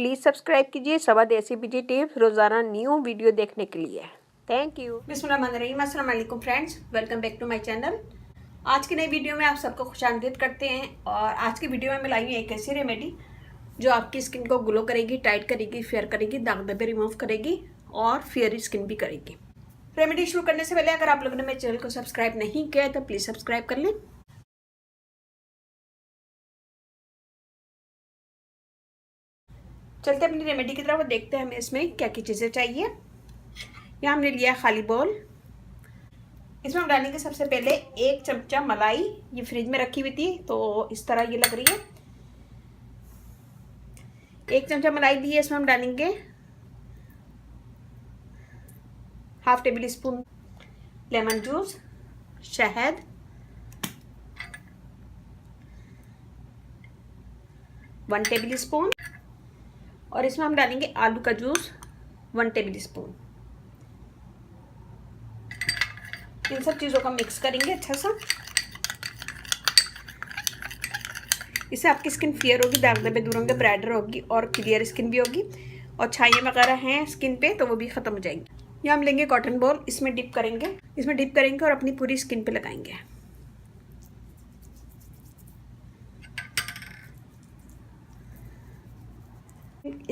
Please subscribe कीजिए सवाद ऐसी ब्यूटी टिप्स रोज़ाना न्यू वीडियो देखने के लिए। Thank you. बिस्मिल्लाहिर्रहमानिर्रहीम। अस्सलाम वालेकुम friends, welcome back to my channel. आज की नई वीडियो में आप सबको खुशामदीद करते हैं। और आज की वीडियो में मैं लाई हूँ एक ऐसी रेमेडी जो आपकी स्किन को ग्लो करेगी, टाइट करेगी, फेयर करेगी, दाग धब्बे रिमूव करेगी और फेयर स्किन भी करेगी। रेमेडी शुरू करने से पहले अगर आप लोगों ने मेरे चैनल को सब्सक्राइब नहीं किया है तो प्लीज़ सब्सक्राइब कर लें। चलते अपनी रेमेडी की तरफ देखते हैं हमें इसमें क्या क्या चीज़ें चाहिए। यहाँ हमने लिया खाली बोल। इसमें हम डालेंगे सबसे पहले 1 चमचा मलाई। ये फ्रिज में रखी हुई थी तो इस तरह ये लग रही है। 1 चमचा मलाई ली है। इसमें हम डालेंगे ½ टेबल स्पून लेमन जूस, शहद, 1 टेबल स्पून और इसमें हम डालेंगे आलू का जूस 1 टेबल स्पून। इन सब चीज़ों को मिक्स करेंगे अच्छा सा। इससे आपकी स्किन फेयर होगी, दाग धब्बे दूर होंगे, ब्राइटर होगी और क्लियर स्किन भी होगी। और छाइयाँ वगैरह हैं स्किन पे तो वो भी ख़त्म हो जाएंगी। यहाँ हम लेंगे कॉटन बॉल, इसमें डिप करेंगे और अपनी पूरी स्किन पे लगाएंगे।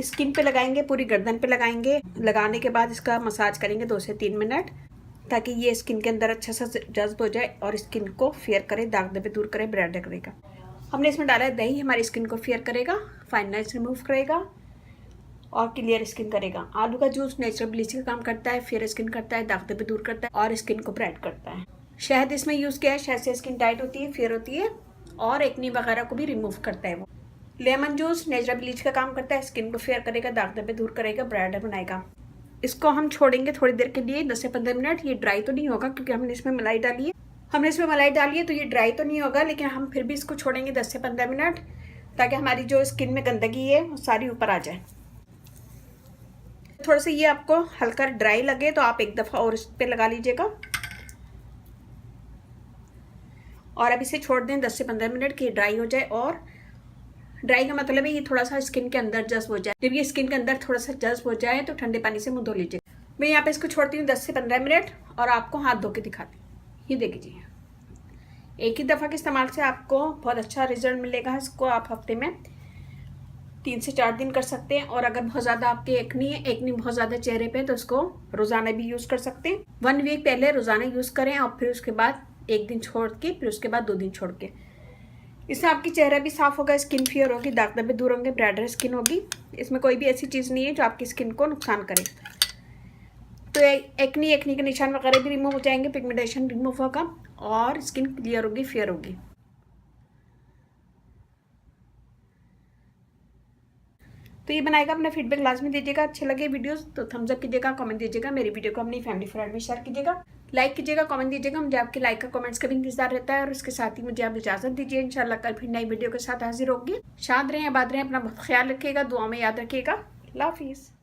स्किन पे लगाएंगे, पूरी गर्दन पे लगाएंगे। लगाने के बाद इसका मसाज करेंगे 2 से 3 मिनट ताकि ये स्किन के अंदर अच्छा सा जज्ब हो जाए और स्किन को फेयर करे, दाग धब्बे दूर करे, ब्राइटर करेगा। हमने इसमें डाला है दही, हमारी स्किन को फेयर करेगा, फाइननेस रिमूव करेगा और क्लियर स्किन करेगा। आलू का जूस नेचुरल ब्लीचिंग का काम करता है, फेयर स्किन करता है, दाग धब्बे दूर करता है और स्किन को ब्राइट करता है। शहद इसमें यूज़ किया है, शहद से स्किन टाइट होती है, फेयर होती है और एक्ने वगैरह को भी रिमूव करता है वो। लेमन जूस नेचुरल ब्लीच का काम करता है, स्किन को फेयर करेगा, दाग धब्बे दूर करेगा, ब्राइटर बनाएगा। इसको हम छोड़ेंगे थोड़ी देर के लिए, 10 से 15 मिनट। ये ड्राई तो नहीं होगा क्योंकि हमने इसमें मलाई डाली है। तो ये ड्राई तो नहीं होगा, लेकिन हम फिर भी इसको छोड़ेंगे 10 से 15 मिनट ताकि हमारी जो स्किन में गंदगी है वो सारी ऊपर आ जाए। थोड़ा सा ये आपको हल्का ड्राई लगे तो आप एक दफ़ा और इस पर लगा लीजिएगा और अब इसे छोड़ दें 10 से 15 मिनट कि ड्राई हो जाए। और ड्राई का मतलब है ये थोड़ा सा स्किन के अंदर जज्ब हो जाए। जब ये स्किन के अंदर थोड़ा सा जज्ब हो जाए तो ठंडे पानी से मुंह धो लीजिए। मैं यहाँ पे इसको छोड़ती हूँ 10 से 15 मिनट और आपको हाथ धो के दिखाती हूँ। ये देखिए, एक ही दफ़ा के इस्तेमाल से आपको बहुत अच्छा रिजल्ट मिलेगा। इसको आप हफ्ते में 3 से 4 दिन कर सकते हैं। और अगर बहुत ज़्यादा आपके एक्नी बहुत ज़्यादा चेहरे पे तो इसको रोज़ाना भी यूज़ कर सकते हैं। 1 वीक पहले रोज़ाना यूज़ करें और फिर उसके बाद 1 दिन छोड़ के, फिर उसके बाद 2 दिन छोड़ के। इससे आपकी चेहरा भी साफ होगा, स्किन फेयर होगी, दाग धब्बे दूर होंगे, ब्राइटर स्किन होगी। इसमें कोई भी ऐसी चीज़ नहीं है जो आपकी स्किन को नुकसान करे। तो एक्नी के निशान वगैरह भी रिमूव हो जाएंगे, पिगमेंटेशन रिमूव होगा और स्किन क्लियर होगी, फेयर होगी। तो ये बनाएगा, अपना फीडबैक लाजमी दीजिएगा। अच्छे लगे वीडियोस तो थम्स अप कीजिएगा, कमेंट दीजिएगा। मेरी वीडियो को अपनी फैमिली फ्रेंड में शेयर कीजिएगा, लाइक कीजिएगा, कमेंट दीजिएगा। मुझे आपके लाइक का कमेंट्स का भी इंतजार रहता है। और उसके साथ ही मुझे आप इजाज़त दीजिए। इंशाल्लाह कल फिर नई वीडियो के साथ हाजिर होगी। शाद रहें, आबाद रहें, अपना बहुत ख्याल रखिएगा, दुआ में याद रखिएगा। अल्लाह हाफिज़।